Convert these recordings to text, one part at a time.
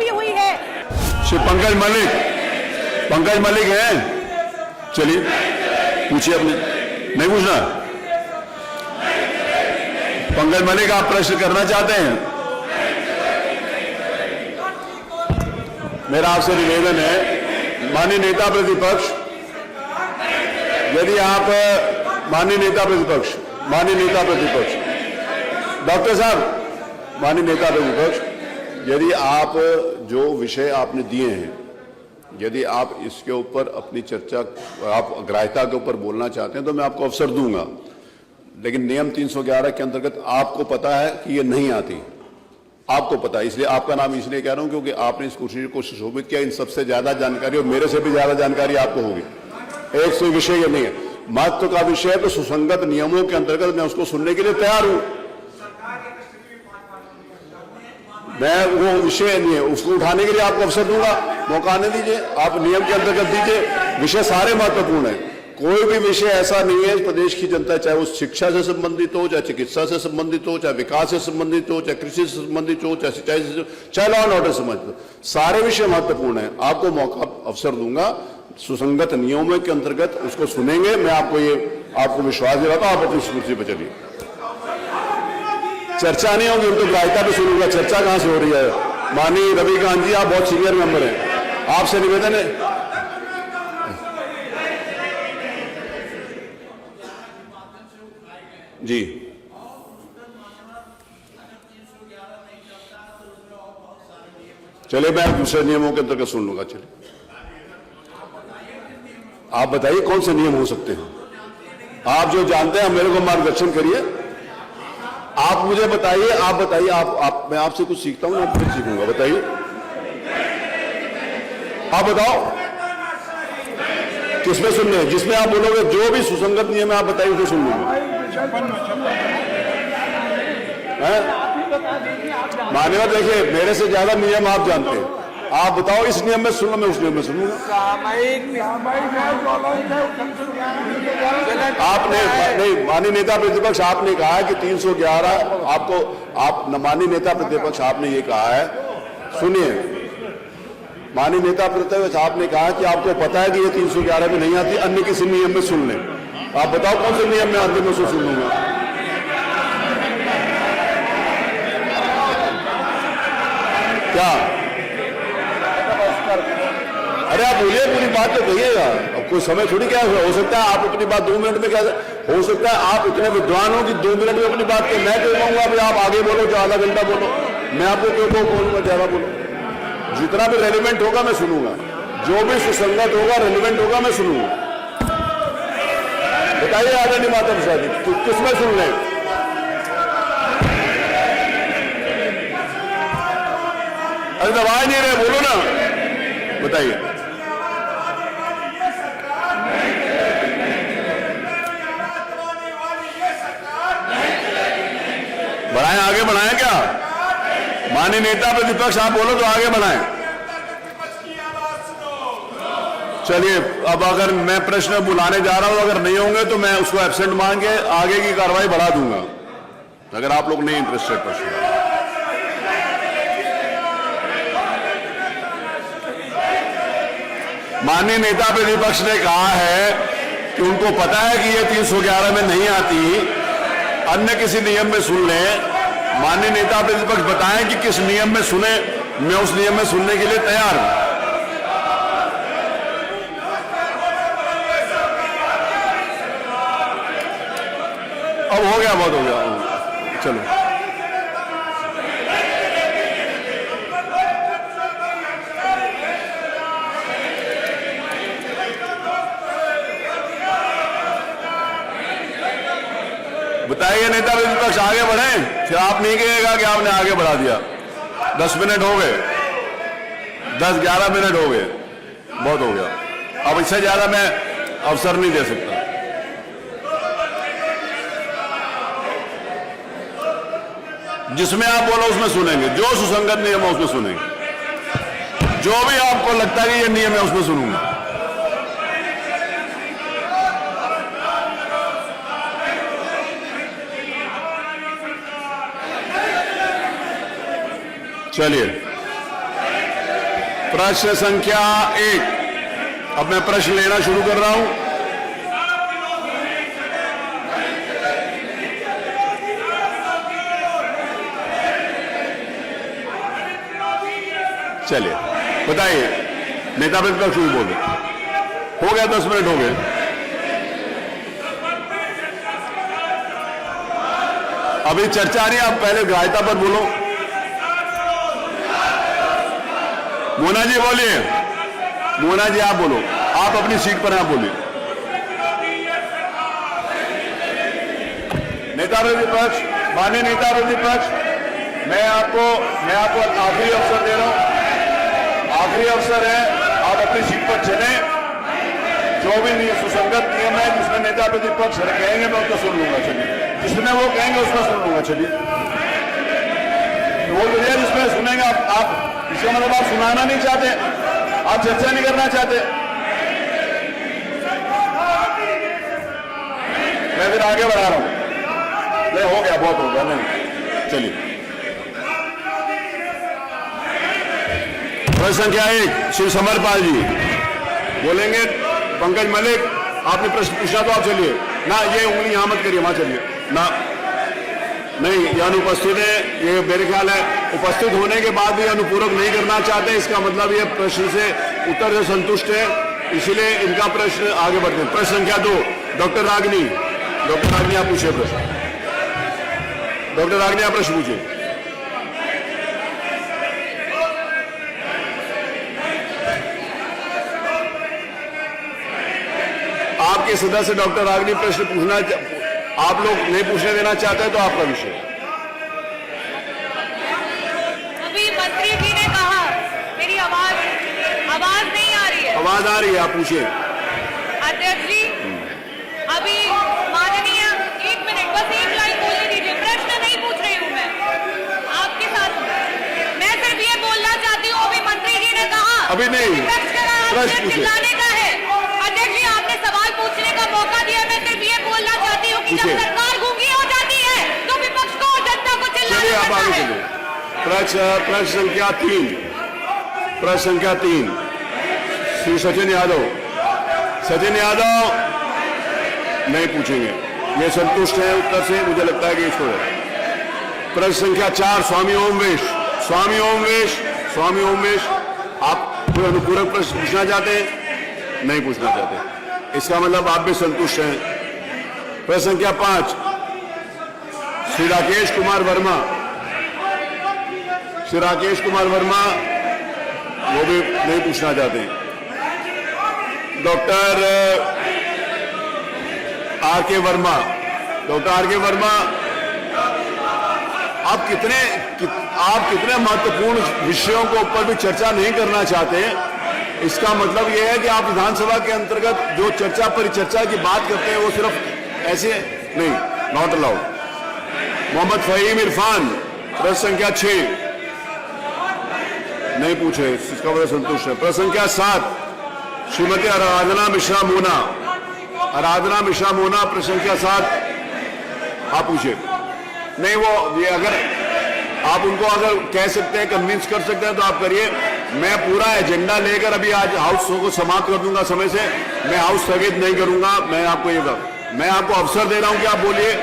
भी हुई है। श्री पंकज मलिक हैं? चलिए पूछिए, अपने नहीं पूछना? पंकज मलिक, आप प्रश्न करना चाहते हैं? मेरा आपसे निवेदन है, माननीय नेता प्रतिपक्ष, यदि आप माननीय नेता प्रतिपक्ष डॉक्टर साहब, माननीय नेता प्रतिपक्ष, यदि आप जो विषय आपने दिए हैं, यदि आप इसके ऊपर अपनी चर्चा, आप अग्राह्यता के ऊपर बोलना चाहते हैं तो मैं आपको अवसर दूंगा, लेकिन नियम 311 के अंतर्गत आपको पता है कि ये नहीं आती, आपको पता है, इसलिए आपका नाम इसलिए कह रहा हूं क्योंकि आपने इस कुर्सी को सुशोभित किया। इन सबसे ज्यादा जानकारी और मेरे से भी ज्यादा जानकारी आपको होगी। एक से विषय ये नहीं है, महत्व का विषय है, तो सुसंगत नियमों के अंतर्गत मैं उसको सुनने के लिए तैयार हूं। मैं वो विषय नहीं है, उसको उठाने के लिए आपको अवसर दूंगा, मौका आने दीजिए, आप नियम के अंतर्गत दीजिए। विषय सारे महत्वपूर्ण है, कोई भी विषय ऐसा नहीं है प्रदेश की जनता, चाहे वो शिक्षा से संबंधित हो, चाहे चिकित्सा से संबंधित हो, चाहे विकास से संबंधित हो, चाहे कृषि से संबंधित हो, चाहे सिंचाई से, चाहे लॉ एंड ऑर्डर से संबंधित हो, सारे विषय महत्वपूर्ण है। आपको मौका अवसर दूंगा, सुसंगत नियमों के अंतर्गत उसको सुनेंगे। मैं आपको विश्वास दिलाता हूं, आप अपनी कुर्सी पर चलिए। चर्चा नहीं होगी, उनको ग्राह्यता पे सुनूंगा, चर्चा कहां से हो रही है? माननीय रविकांत जी, आप बहुत सीनियर मेंबर हैं, आपसे निवेदन है। जी, चलिए मैं दूसरे नियमों के अंतर्गत सुन लूंगा। चलिए आप बताइए कौन से नियम हो सकते हैं, आप जो जानते हैं मेरे को मार्गदर्शन करिए। आप मुझे बताइए, आप बताइए, आप मैं आपसे कुछ सीखता हूं, आप फिर सीखूंगा। बताइए, आप बताओ किसमें सुनने हैं? जिसमें आप बोलोगे जो भी सुसंगत नियम है आप बताइए, उसे सुन लूंगा। मान्यवर, देखिए मेरे से ज्यादा नियम आप जानते हैं, आप बताओ इस नियम में सुन लो, मैं उस नियम में सुनूंगा। आपने नहीं, माननीय नेता प्रतिपक्ष, आपने कहा है कि 311 आपको, आप माननीय नेता प्रतिपक्ष आपने ये कहा है, सुनिए, माननीय नेता प्रतिपक्ष आपने कहा कि आपको पता है कि ये 311 में नहीं आती, अन्य किसी नियम में सुन लें। आप बताओ कौन से नियम में आती, मैं उसको सुन लूंगा। क्या? अरे आप बोलिए, पूरी बात तो कहिएगा, अब कोई समय थोड़ी क्या हो सकता है आप अपनी बात 2 मिनट में, क्या हो सकता है आप इतने विद्वान हो कि 2 मिनट में अपनी बात मैं क्यों कहूंगा अभी आप आगे बोलो, जो आधा घंटा बोलो, मैं आपको क्यों बोलूंगा ज्यादा बोलो? जितना भी रेलिवेंट होगा मैं सुनूंगा, जो भी सुसंगत होगा, रेलिवेंट होगा, मैं सुनूंगा। बताइए आदरणीय माता प्रसाद जी, किसमें सुन लें? अरे दबाए नहीं रहे, बोलो ना, बताइए। बढ़ाएं, आगे बढ़ाएं क्या? माननीय नेता प्रतिपक्ष आप बोलो तो आगे बढ़ाएं। चलिए, अब अगर मैं प्रश्न बुलाने जा रहा हूं, अगर नहीं होंगे तो मैं उसको एब्सेंट मान के आगे की कार्रवाई बढ़ा दूंगा, अगर आप लोग नहीं इंटरेस्टेड प्रश्न। माननीय नेता प्रतिपक्ष ने कहा है कि उनको पता है कि ये 311 में नहीं आती, अन्य किसी नियम में सुन लें। माननीय नेता प्रतिपक्ष बताएं कि किस नियम में सुने, मैं उस नियम में सुनने के लिए तैयार हूं। अब हो गया, बहुत हो गया, चलो। बताइए नेता प्रतिपक्ष, आगे बढ़े, फिर आप नहीं कहिएगा कि आपने आगे बढ़ा दिया। 10 मिनट हो गए, 10-11 मिनट हो गए, बहुत हो गया, अब इससे ज्यादा मैं अवसर नहीं दे सकता। जिसमें आप बोलो उसमें सुनेंगे, जो सुसंगत नियम है उसमें सुनेंगे, जो भी आपको लगता है कि ये नियम है उसमें सुनूंगा। चलिए, प्रश्न संख्या 1। अब मैं प्रश्न लेना शुरू कर रहा हूं। चलिए बताइए, नेता प्रतिपक्ष भी बोल रहे। हो गया, 10 मिनट हो गए। अभी चर्चा नहीं, आप पहले ग्राह्यता पर बोलो। मोना जी बोलिए, मोना जी आप बोलो, आप अपनी सीट पर आप बोलिए। नेता प्रतिपक्ष, माननीय नेता प्रतिपक्ष, मैं आपको आखिरी अवसर दे रहा हूं। आखिरी अवसर है, आप अपनी सीट पर चले। जो भी सुसंगत नियम है जिसमें नेता प्रतिपक्ष कहेंगे मैं उसको सुन लूंगा। चलिए, जिसमें वो कहेंगे उसमें सुन लूंगा। चलिए, वो तो जिसमें सुनेंगे आप इसका मतलब आप सुनाना नहीं चाहते, आप चर्चा नहीं करना चाहते। मैं फिर आगे बढ़ा रहा हूं। नहीं, हो गया, बहुत हो गया। नहीं, चलिए। प्रश्न संख्या 1 श्री समरपाल जी बोलेंगे। पंकज मलिक, आपने प्रश्न पूछा तो आप चलिए ना, ये उंगली यहां मत करिए, वहां चलिए ना। नहीं, ये अनुपस्थित है, ये मेरे ख्याल है उपस्थित होने के बाद भी अनुपूरक नहीं करना चाहते। इसका मतलब ये प्रश्न से उत्तर से संतुष्ट है, इसीलिए इनका प्रश्न आगे बढ़ते हैं। प्रश्न संख्या 2 डॉक्टर रागिनी। डॉक्टर रागिनी आप पूछिए प्रश्न। डॉक्टर रागिनी आप प्रश्न पूछिए। आपके सदस्य डॉक्टर रागिनी प्रश्न पूछना, आप लोग नहीं पूछने देना चाहते तो आपका विषय। अभी मंत्री जी ने कहा, मेरी आवाज नहीं आ रही है। आवाज आ रही है, आप पूछिए। अध्यक्ष जी, अभी माननीय, 1 मिनट, बस एक लाइन बोलने दीजिए। प्रश्न नहीं पूछ रही हूँ मैं आपके साथ, मैं सिर्फ ये बोलना चाहती हूँ। अभी मंत्री जी ने कहा अभी नहीं, प्रश्न चिल्लाने का है। अध्यक्ष जी, आपने सवाल पूछने का मौका दिया। मैं सिर्फ ये बोलना चाहती हूँ कि जब सरकार गूंगी हो जाती है तो विपक्ष को और जनता को चिल्लाना पड़ता है। प्रश्न संख्या 3। प्रश्न संख्या 3 श्री सचिन यादव। सचिन यादव नहीं पूछेंगे, ये संतुष्ट है उत्तर से, मुझे लगता है कि इसको। प्रश्न संख्या 4 स्वामी ओमवेश। स्वामी ओमवेश, स्वामी ओमवेश, आप कोई अनुपूरक प्रश्न पूछना चाहते हैं? नहीं पूछना चाहते, इसका मतलब आप भी संतुष्ट हैं। प्रश्न संख्या 5 श्री राकेश कुमार वर्मा। श्री राकेश कुमार वर्मा वो भी नहीं पूछना चाहते। डॉक्टर आर के वर्मा। डॉक्टर आर के वर्मा, आप कितने महत्वपूर्ण विषयों के ऊपर भी चर्चा नहीं करना चाहते। इसका मतलब यह है कि आप विधानसभा के अंतर्गत जो परिचर्चा की बात करते हैं वो सिर्फ ऐसे नहीं, नॉट अलाउड। मोहम्मद फहीम इरफान। प्रश्न संख्या 6 नहीं पूछे, इसका वजह संतुष्ट है। प्रश्न संख्या 7 श्रीमती आराधना मिश्रा मोना। आराधना मिश्रा मोना, प्रश्न संख्या 7 आप पूछिए। नहीं, वो ये अगर आप उनको अगर कह सकते हैं, कन्विंस कर सकते हैं तो आप करिए। मैं पूरा एजेंडा लेकर अभी आज हाउस को समाप्त कर दूंगा समय से। मैं हाउस स्थगित नहीं करूंगा। मैं आपको अवसर दे रहा हूं कि आप बोलिए।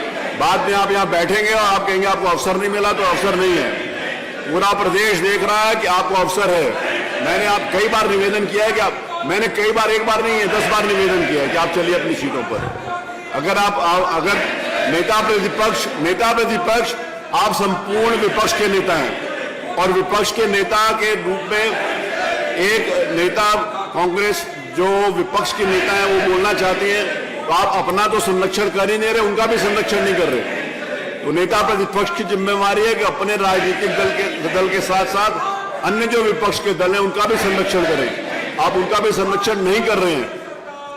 बाद में आप यहां बैठेंगे और आप कहेंगे आपको अवसर नहीं मिला, तो अवसर नहीं है। पूरा प्रदेश देख रहा है कि आपको अवसर है। मैंने आप कई बार निवेदन किया है कि मैंने कई बार, एक बार नहीं है 10 बार निवेदन किया है कि आप चलिए अपनी सीटों पर। अगर नेता प्रतिपक्ष आप संपूर्ण विपक्ष के नेता हैं और विपक्ष के नेता के रूप में एक नेता कांग्रेस जो विपक्ष के नेता है वो बोलना चाहती है, तो आप अपना तो संरक्षण कर ही नहीं रहे, उनका भी संरक्षण नहीं कर रहे। तो नेता प्रतिपक्ष की जिम्मेवारी है कि अपने राजनीतिक दल के साथ साथ अन्य जो विपक्ष के दल हैं उनका भी संरक्षण करें। आप उनका भी संरक्षण नहीं कर रहे हैं।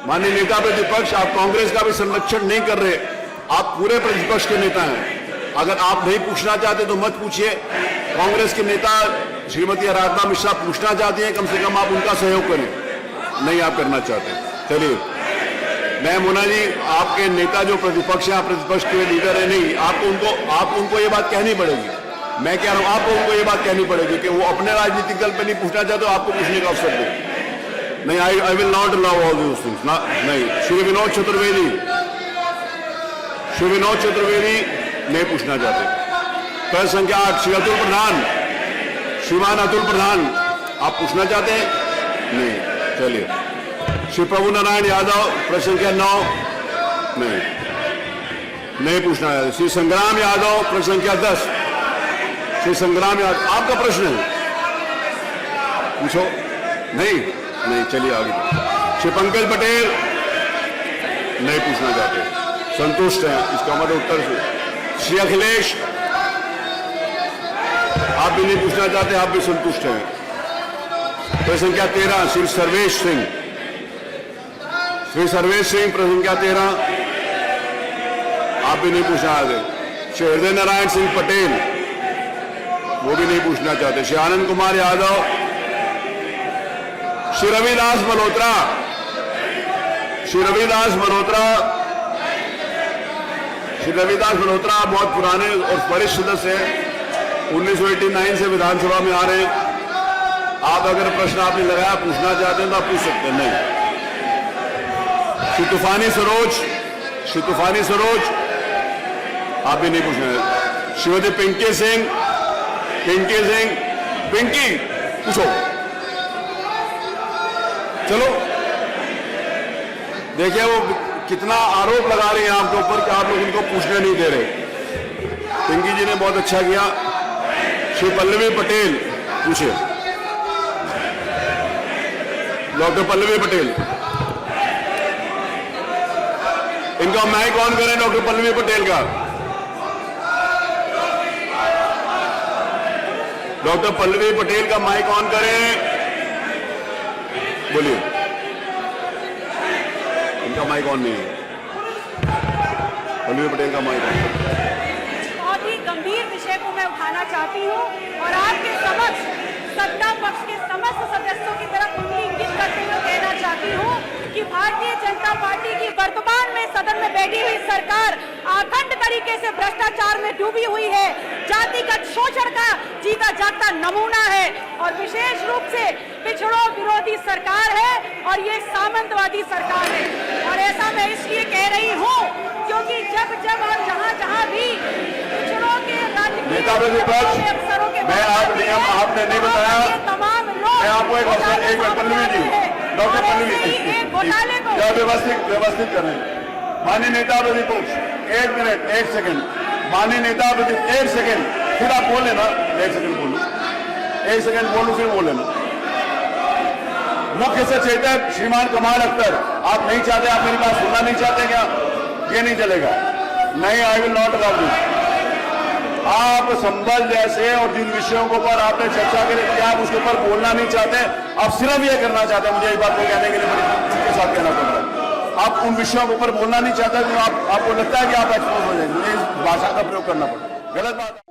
माननीय नेता प्रतिपक्ष, आप कांग्रेस का भी संरक्षण नहीं कर रहे। आप पूरे प्रतिपक्ष के नेता हैं। अगर आप नहीं पूछना चाहते तो मत पूछिए। कांग्रेस के नेता श्रीमती आराधना मिश्रा पूछना चाहती हैं, कम से कम आप उनका सहयोग करें। नहीं आप करना चाहते, चलिए। मैं मोना जी, आपके नेता जो प्रतिपक्ष है, आप प्रतिपक्ष के लीडर है, नहीं आपको उनको ये बात कहनी पड़ेगी। मैं कह रहा हूं आपको उनको ये बात कहनी पड़ेगी कि वो अपने राजनीतिक दल पे नहीं पूछना चाहते, आपको पूछने का अवसर दे। नहीं, I will not allow all these things ना। नहीं, श्री विनोद चतुर्वेदी नहीं पूछना चाहते। प्रश्न संख्या 8 श्री अतुल प्रधान, श्रीमान अतुल प्रधान, आप पूछना चाहते हैं? नहीं, चलिए। श्री प्रभु नारायण यादव प्रश्न संख्या 9 नहीं पूछना चाहते। श्री संग्राम यादव प्रश्न संख्या 10, श्री संग्राम यादव आपका प्रश्न है, पूछो। नहीं, चलिए आगे। श्री पंकज पटेल नहीं पूछना चाहते, संतुष्ट हैं इसका मतलब उत्तर से। श्री अखिलेश आप भी नहीं पूछना चाहते, आप भी संतुष्ट हैं। प्रश्न संख्या 13 श्री सर्वेश सिंह प्रश्न संख्या 13 आप भी नहीं पूछना चाहते। श्री हृदय नारायण सिंह पटेल वो भी नहीं पूछना चाहते। श्री आनंद कुमार यादव, श्री रविदास मल्होत्रा बहुत पुराने और वरिष्ठ सदस्य हैं, 1989 से विधानसभा में आ रहे हैं। आप अगर प्रश्न आपने लगाया पूछना चाहते हैं तो आप पूछ सकते हैं। नहीं। श्री तूफानी सरोज आप भी नहीं पूछना है। श्रीमती पिंकी सिंह पूछो। चलो देखिए वो कितना आरोप लगा रही हैं आपके ऊपर कि आप लोग उनको पूछने नहीं दे रहे। पिंकी जी ने बहुत अच्छा किया। श्री पल्लवी पटेल पूछे। डॉक्टर पल्लवी पटेल, इनका माइक ऑन करें। डॉक्टर पल्लवी पटेल का, डॉक्टर पल्लवी पटेल का माइक ऑन करें, बोलिए। इनका माइक ऑन नहीं है, पल्लवी पटेल का माइक ऑन। बहुत ही गंभीर विषय को मैं उठाना चाहती हूँ और आपके समक्ष सत्ता पक्ष के समस्त सदस्यों की तरफ उंगली इंगित करते हुए कहना चाहती हूँ कि भारतीय जनता पार्टी की वर्तमान में सदन में बैठी हुई सरकार अखंड तरीके से भ्रष्टाचार में डूबी हुई है, जातिगत शोषण का जीता जागता नमूना है और विशेष रूप से पिछड़ों विरोधी सरकार है और ये सामंतवादी सरकार है। और ऐसा मैं इसलिए कह रही हूँ क्योंकि जब और जहाँ भी पिछड़ों के नेता प्रतिपक्ष, मैं आप नियम आपने नहीं बताया, तमाम लोग मैं आपको एक पल्लवी जी, डॉक्टर पल्लवी व्यवस्थित करें। माननीय नेता प्रतिपक्ष 1 मिनट 1 सेकंड, माननीय नेता प्रतिपक्ष 1 सेकंड, फिर आप बोल लेना। 1 सेकंड बोलूं, 1 सेकंड बोलूं फिर बोल लेना। मुख्य सचेतक श्रीमान कमाल अख्तर, आप नहीं चाहते, आप मेरी बात सुनना नहीं चाहते क्या? ये नहीं चलेगा। नहीं, I will not allow this. आप संबल जैसे और जिन विषयों के ऊपर आपने चर्चा करी थी आप उसके ऊपर बोलना नहीं चाहते, आप सिर्फ ये करना चाहते हैं। मुझे इस बात को कहने के लिए बड़ी के साथ कहना पड़ रहा है, आप उन विषयों के ऊपर बोलना नहीं चाहते, तो आपको लगता है कि आप एक्सपोज हो जाएंगे। इस भाषा का प्रयोग करना पड़ेगा, गलत बात।